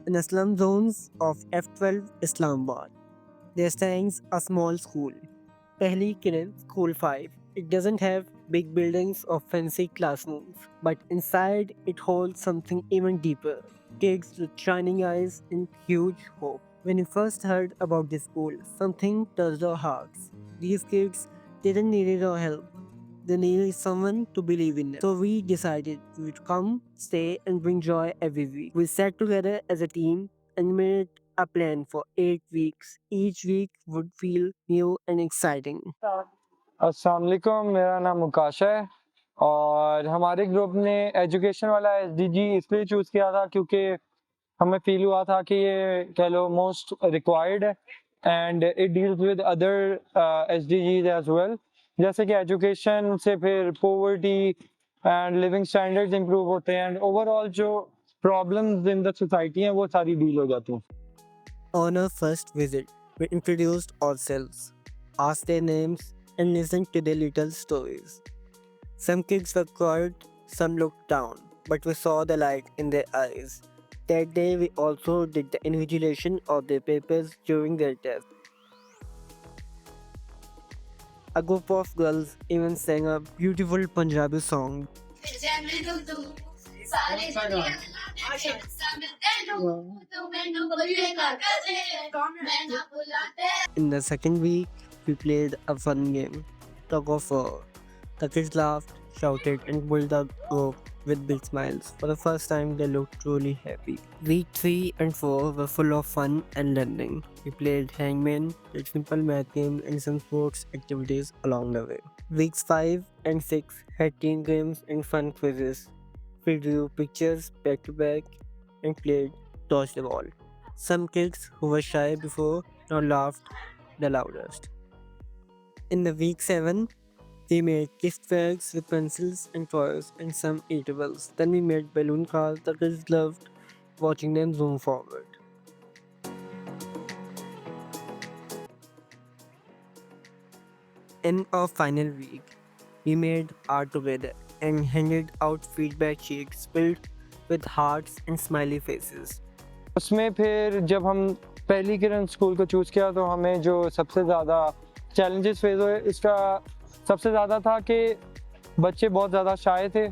in the slum zones of F12 Islamabad. There stands a small school, Pehli Kiran School 5. It doesn't have big buildings or fancy classrooms, but inside it holds something even deeper. Kids with shining eyes and huge hope. When we first heard about this school, something touched our hearts. These kids didn't need our help. They needed someone to believe in them. So we decided we would come, stay, and bring joy every week. We sat together as a team and made a plan for 8 weeks. Each week would feel new and exciting. अस्सलाम वालेकुम, मेरा नाम मुकाश है और हमारे group ने education वाला SDG इसलिए चूज़ किया था क्योंकि हमें फील हुआ था कि ये कह लो मोस्ट रिक्वायर्ड है and it deals with other SDGs as well, जैसे कि एजुकेशन से फिर poverty and living standards improve होते हैं एंड ओवरऑल जो प्रॉब्लम्स इन द सोसाइटी हैं वो सारी डील हो जाती हैं। On our first visit, we introduced ourselves, asked their names, and listened to their little stories. Some kids were quiet, some looked down, but we saw the light in their eyes. That day, we also did the invigilation of their papers during their test. A group of girls even sang a beautiful Punjabi song. In the second week, we played a fun game, tug of war. The kids laughed, shouted, and pulled the rope with big smiles. For the first time, they looked truly happy. Week 3 and 4 were full of fun and learning. We played hangman, did simple math games, and some sports activities along the way. Weeks 5 and 6 had team games and fun quizzes. We drew pictures back to back and played dodge the ball. Some kids who were shy before now laughed the loudest. In the week 7, we made gift bags with pencils and toys and some eatables. Then we made balloon cars. The kids loved watching them zoom forward. In our final week, we made art together and handed out feedback sheets filled with hearts and smiley faces. उसमें फिर जब हम पहली किरण school को choose किया तो हमें जो सबसे ज़्यादा चैलेंजेस फेस हुए इसका सबसे ज़्यादा था कि बच्चे बहुत ज़्यादा शाय थे।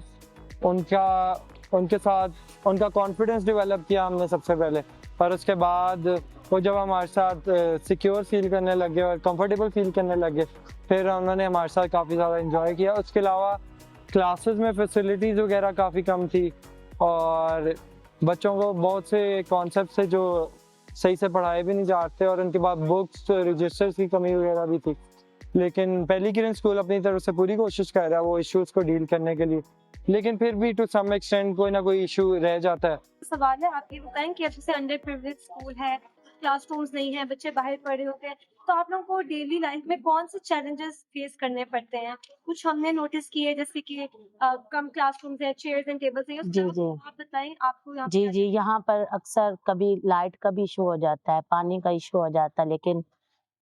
उनके साथ उनका कॉन्फिडेंस डेवलप किया हमने सबसे पहले, और उसके बाद वो जब हमारे साथ सिक्योर फील करने लगे और कंफर्टेबल फील करने लगे फिर उन्होंने हमारे साथ काफ़ी ज़्यादा इंजॉय किया। उसके अलावा क्लासेस में फैसिलिटीज़ वगैरह काफ़ी कम थी और बच्चों को बहुत से कॉन्सेप्ट से जो सही से पढ़ाए भी नहीं जाते और उनके बाद बुक्स रजिस्टर्स की कमी वगैरह भी थी। लेकिन पहली किरण स्कूल अपनी तरफ से पूरी कोशिश कर रहा है वो इश्यूज को डील करने के लिए, लेकिन फिर भी टू सम एक्सटेंट कोई ना कोई इशू रह जाता है। सवाल है, आप ये बताएं कि जैसे अंडर प्रिविलेज स्कूल है, क्लासरूम्स नहीं है, बच्चे बाहर पढ़ रहे होते हैं, तो आप लोगों को डेली लाइफ में कौन से चैलेंजेस फेस करने पड़ते हैं? कुछ हमने नोटिस किए जैसे कि कम क्लासरूम्स है, चेयर्स एंड टेबल्स हैं, जी, जी। आप बताएं आपको यहाँ जी, जी, यहाँ पर अक्सर कभी लाइट का भी इश्यू हो जाता है, पानी का इश्यू हो जाता है, लेकिन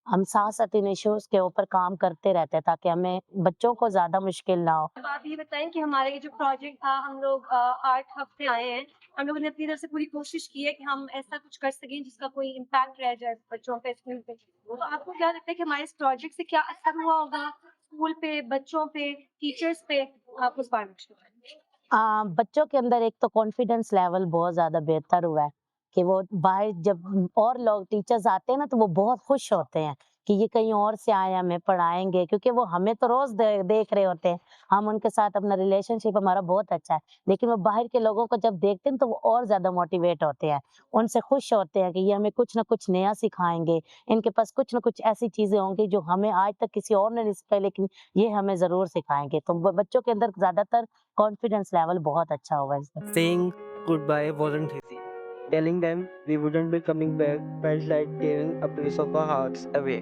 हम साथ-साथ इन इश्यूज़ के ऊपर काम करते रहते हैं ताकि हमें बच्चों को ज़्यादा मुश्किल ना हो। अब आप ये बताएं कि हमारा ये जो प्रोजेक्ट था, हम लोग 8 हफ्ते आए हैं, हम लोगों ने अपनी तरफ से पूरी कोशिश की है कि हम ऐसा कुछ कर सकें जिसका कोई इम्पैक्ट रह जाए बच्चों पे, स्कूल पे। तो आपको क्या लगता है कि हमारे इस प्रोजेक्ट से क्या असर हुआ होगा स्कूल पे, बच्चों पे, टीचर्स पे? आप उस बारे में कुछ बताएं। बच्चों के अंदर एक तो कॉन्फिडेंस लेवल बहुत ज़्यादा बेहतर हुआ है कि वो बाहर जब और लोग टीचर्स आते हैं ना तो वो बहुत खुश होते हैं कि ये कहीं और से आए हमें पढ़ाएंगे, क्योंकि वो हमें तो रोज देख रहे होते हैं, हम उनके साथ अपना रिलेशनशिप हमारा बहुत अच्छा है, लेकिन वो बाहर के लोगों को जब देखते हैं तो वो और ज्यादा मोटिवेट होते हैं, उनसे खुश होते हैं कि ये हमें कुछ ना कुछ नया सिखाएंगे, इनके पास कुछ ना कुछ ऐसी चीजें होंगी जो हमें आज तक किसी और ने नहीं सिखाई लेकिन ये हमें जरूर सिखाएंगे। तो बच्चों के अंदर ज्यादातर कॉन्फिडेंस लेवल बहुत अच्छा हुआ है इसका। Saying goodbye wasn't easy. Telling them we wouldn't be coming back felt like tearing a piece of our hearts away.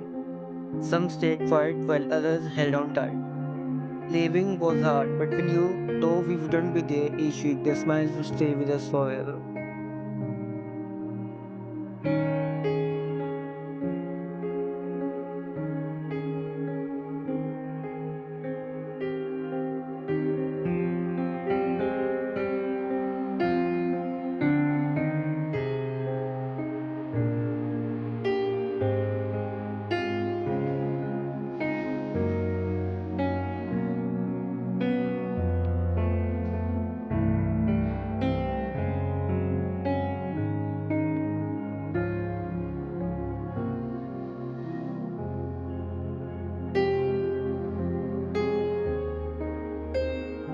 Some stayed quiet while others held on tight. Leaving was hard, but we knew though we wouldn't be there each week, their smiles would stay with us forever.